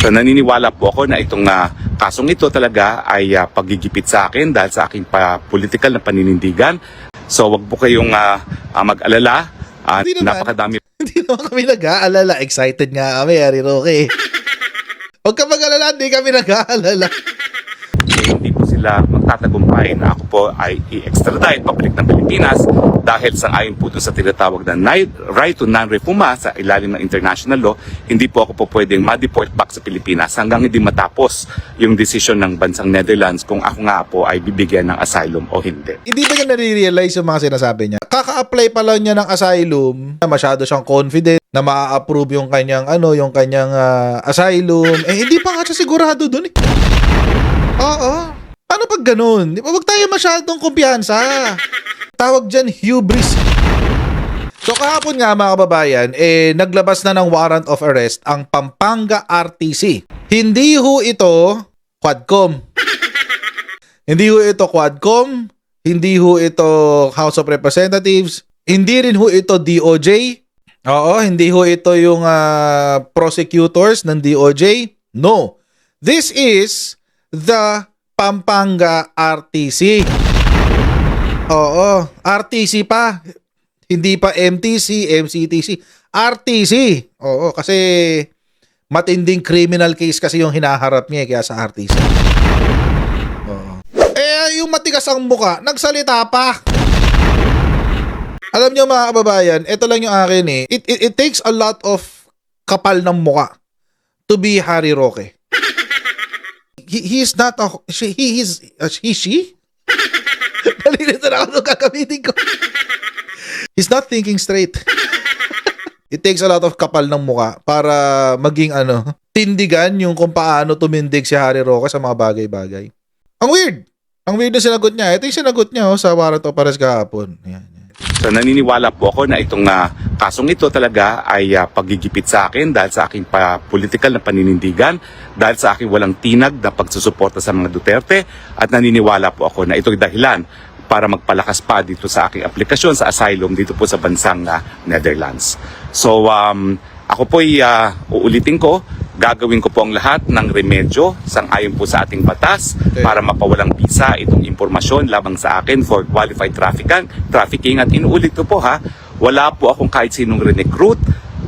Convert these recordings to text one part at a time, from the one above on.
So naniniwala po ako na itong kasong ito talaga ay paggigipit sa akin dahil sa aking political na paninindigan. So wag po kayong mag-alala. Hindi naman. Napakadami. Hindi naman kami nag-aalala. Excited nga kami, Harry Roque. Huwag ka mag-alala, hindi kami nag-aalala. Hindi po sila magtatagumpay na ako po ay i-extradite pabalik ng Pilipinas dahil sang-ayon po doon sa tinatawag na right to non-refoulement sa ilalim ng international law, hindi po ako po pwedeng ma-deport back sa Pilipinas hanggang hindi matapos yung desisyon ng bansang Netherlands kung ako nga po ay bibigyan ng asylum o hindi. Hindi ba niya nare-realize yung mga sinasabi niya? Kaka-apply pa lang niya ng asylum, masyado siyang confident na ma-approve yung kanyang asylum. Hindi pa nga siya sigurado doon eh. Oo. Paano pag ganun? Huwag tayo masyadong kumpiyansa. Tawag dyan, hubris. So kahapon nga mga kababayan, naglabas na ng warrant of arrest ang Pampanga RTC. Hindi ho ito Quadcom. Hindi ho ito Quadcom. Hindi ho ito House of Representatives. Hindi rin ho ito DOJ. Oo, hindi ho ito yung prosecutors ng DOJ. No. This is the Pampanga RTC. Oo, RTC pa. Hindi pa MTC, MCTC. RTC. Oo, kasi matinding criminal case kasi yung hinaharap niya kaya sa RTC. Oo. Yung matigas ang muka, nagsalita pa. Alam niyo mga kababayan, ito lang yung akin eh. It takes a lot of kapal ng muka to be Harry Roque. He is not a... She? Nalilito na ako nung kakamitin ko. He's not thinking straight. It takes a lot of kapal ng muka para maging tindigan yung kung paano tumindig si Harry Roque sa mga bagay-bagay. Ang weird. Ang weird na sinagot niya. Ito yung sinagot niya sa warrant of arrest kahapon. Yan. So naniniwala po ako na itong kasong ito talaga ay paggigipit sa akin dahil sa aking political na paninindigan, dahil sa aking walang tinag na pagsusuporta sa mga Duterte, at naniniwala po ako na ito'y dahilan para magpalakas pa dito sa aking aplikasyon sa asylum dito po sa bansang Netherlands. So ako po'y uulitin ko, gagawin ko po ang lahat ng remedyo sang-ayon po sa ating batas para mapawalang bisa itong impormasyon labang sa akin for qualified trafficking. At inuulit ko po wala po akong kahit sinong recruit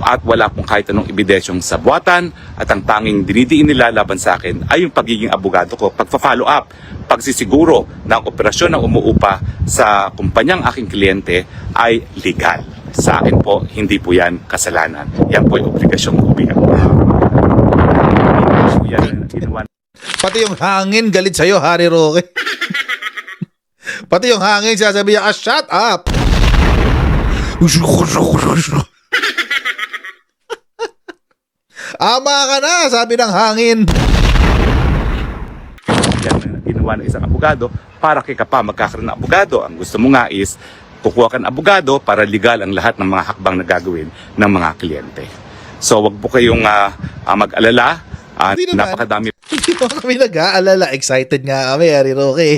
at wala pong kahit anong ebidensyong sabuatan, at ang tanging dinidiin nila laban sa akin ay yung pagiging abogado ko, pagpa-follow up, pagsisiguro na ang operasyon na umuupa sa kumpanyang aking kliyente ay legal. Sa akin po, hindi po yan kasalanan. Yan po yung obligasyong gobyerno. Pati yung hangin galit sa'yo, Harry Roque. Pati yung hangin sasabi niya, shut up! Ama ka na, sabi ng hangin. Yan ang ginawa ng isang abogado para kay ka pa magkakaroon ng abogado. Ang gusto mo nga is kukuha ka ng abogado para legal ang lahat ng mga hakbang na gagawin ng mga kliyente. So wag po kayong mag-alala. Hindi naman. Napakadami. Hindi naman kami nag-aalala. Excited nga kami, Harry Roque.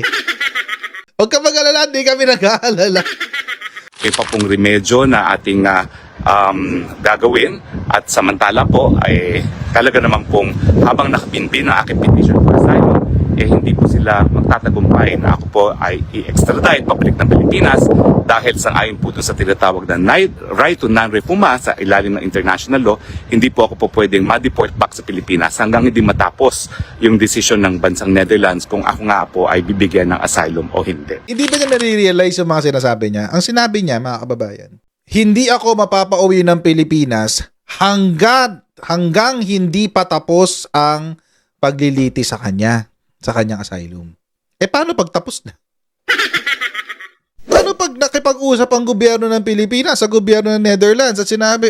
Huwag ka mag-alala, hindi kami nag-aalala. May pa pong remedyo na ating gagawin, at samantala po ay talaga naman pong habang nakapinpin ang aking petition for asylum, hindi po sila magtatagumpay na ako po ay i-extradite pabalik ng Pilipinas dahil sang-ayon po doon sa tinatawag na right to non-refoulement sa ilalim ng international law, hindi po ako po pwedeng ma-deport back sa Pilipinas hanggang hindi matapos yung desisyon ng bansang Netherlands kung ako nga po ay bibigyan ng asylum o hindi. Hindi ba niya nare-realize yung mga sinasabi niya? Ang sinabi niya, mga kababayan, hindi ako mapapauwi ng Pilipinas hanggang hindi pa tapos ang pagliliti sa kanyang asylum. Paano pag tapos na? Paano pag nakipag-usap ang gobyerno ng Pilipinas sa gobyerno ng Netherlands at sinabi,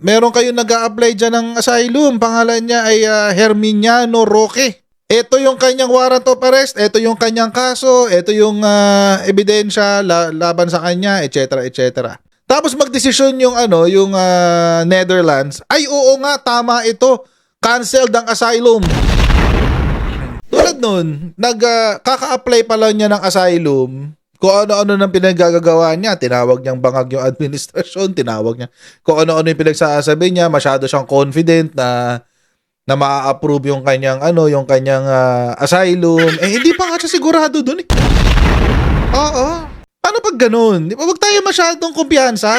meron kayong nag-a-apply dyan ng asylum, pangalan niya ay Herminiano Roque. Ito yung kanyang warrant of arrest, ito yung kanyang kaso, ito yung ebidensya laban sa kanya, etc. etc. Tapos magdesisyon yung Netherlands, ay oo nga, tama ito, canceled ang asylum. Tulad nun, kaka-apply pa lang niya ng asylum, kung ano-ano nang pinaggagawa niya, tinawag niyang bangag yung administrasyon, tinawag niya kung ano-ano yung pinagsasabi niya, masyado siyang confident na na ma-approve yung kanyang yung kanyang asylum, hindi pa nga siya sigurado doon eh. Oo. Paano pag ganun? Di ba, wag tayo masyadong kumpiyansa.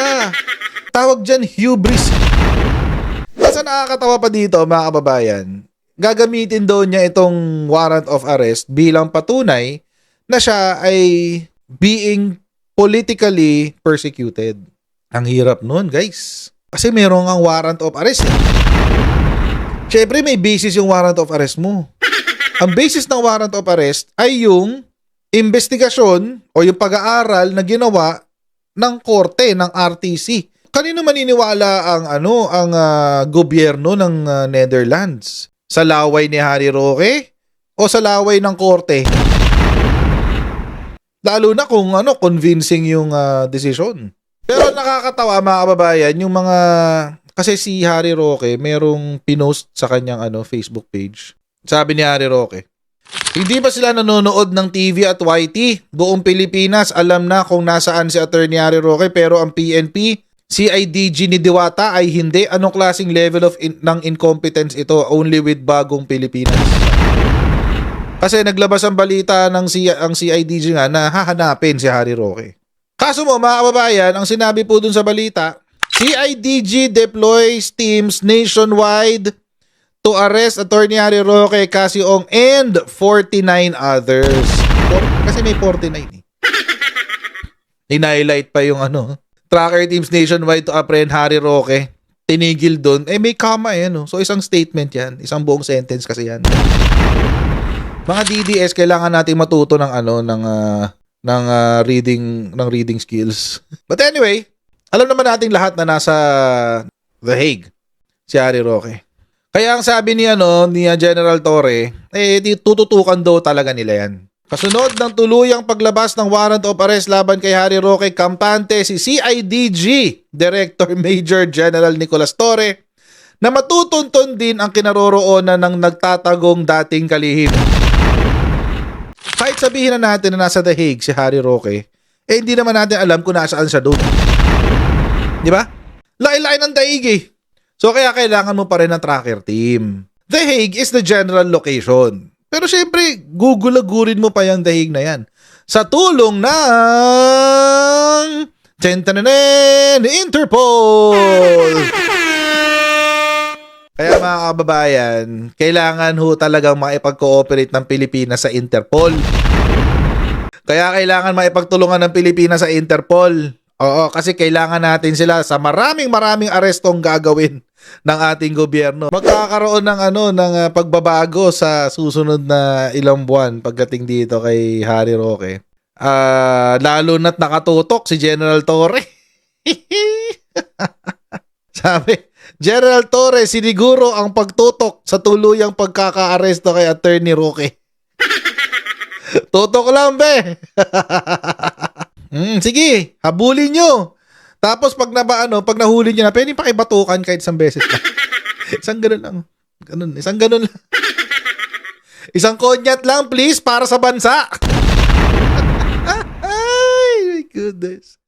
Tawag dyan hubris. Basta nakakatawa pa dito, mga kababayan, gagamitin daw niya itong warrant of arrest bilang patunay na siya ay being politically persecuted. Ang hirap nun, guys. Kasi meron ang warrant of arrest eh. Siyempre may basis yung warrant of arrest mo. Ang basis ng warrant of arrest ay yung investigasyon o yung pag-aaral na ginawa ng korte, ng RTC. Kanino maniniwala ang gobyerno ng Netherlands? Sa laway ni Harry Roque o sa laway ng korte? Lalo na kung convincing yung decision. Pero nakakatawa, mga kababayan, yung mga kasi si Harry Roque merong pinost sa kanyang Facebook page. Sabi ni Harry Roque, hindi ba sila nanonood ng TV at YT? Buong Pilipinas alam na kung nasaan si Attorney Harry Roque, pero ang PNP, CIDG ni Diwata ay hindi. Anong klaseng level of ng incompetence ito? Only with Bagong Pilipinas. Kasi naglabas ang balita ng ang CIDG nga na hahanapin si Harry Roque. Kaso mo, mga kababayan, ang sinabi po dun sa balita, CIDG deploys teams nationwide to arrest Attorney Harry Roque, Casiong, and 49 others. Kasi may 49 eh. In-highlight pa yung tracker teams nationwide to apprehend Harry Roque. Tinigil doon. May comma So isang statement yan. Isang buong sentence kasi yan. Mga DDS, kailangan nating matuto ng reading skills. But anyway, alam naman nating lahat na nasa The Hague si Harry Roque. Kaya ang sabi ni General Torre, tututukan daw talaga nila yan. Kasunod ng tuluyang paglabas ng warrant of arrest laban kay Harry Roque, kampante si CIDG Director Major General Nicolas Torre na matutunton din ang kinaroroonan ng nagtatagong dating kalihim. Kahit sabihin na natin na nasa The Hague si Harry Roque, hindi naman natin alam kung nasaan siya doon. Di ba? Lain-lain ng daig eh. So kaya kailangan mo pa rin ng tracker team. The Hague is the general location. Pero syempre, gugulagurin mo pa yung The Hague na yan. Sa tulong ng Interpol! Kaya mga kababayan, kailangan ho talagang maipag-cooperate ng Pilipinas sa Interpol. Kaya kailangan maipagtulungan ng Pilipinas sa Interpol. Oo, kasi kailangan natin sila sa maraming arestong gagawin ng ating gobyerno. Magkakaroon ng pagbabago sa susunod na ilang buwan pagdating dito kay Harry Roque. Lalo na't nakatutok si General Torre. Sabi, General Torre, siniguro ang pagtutok sa tuluyang pagkaka-aresto kay Attorney Roque. Tutok lang, be. Sige, habulin nyo. Tapos pag nahuli nyo na, pwede pakibatukan kahit isang beses lang. Isang ganun lang. Isang ganun lang. Isang konyat lang, please, para sa bansa. Ay, my goodness.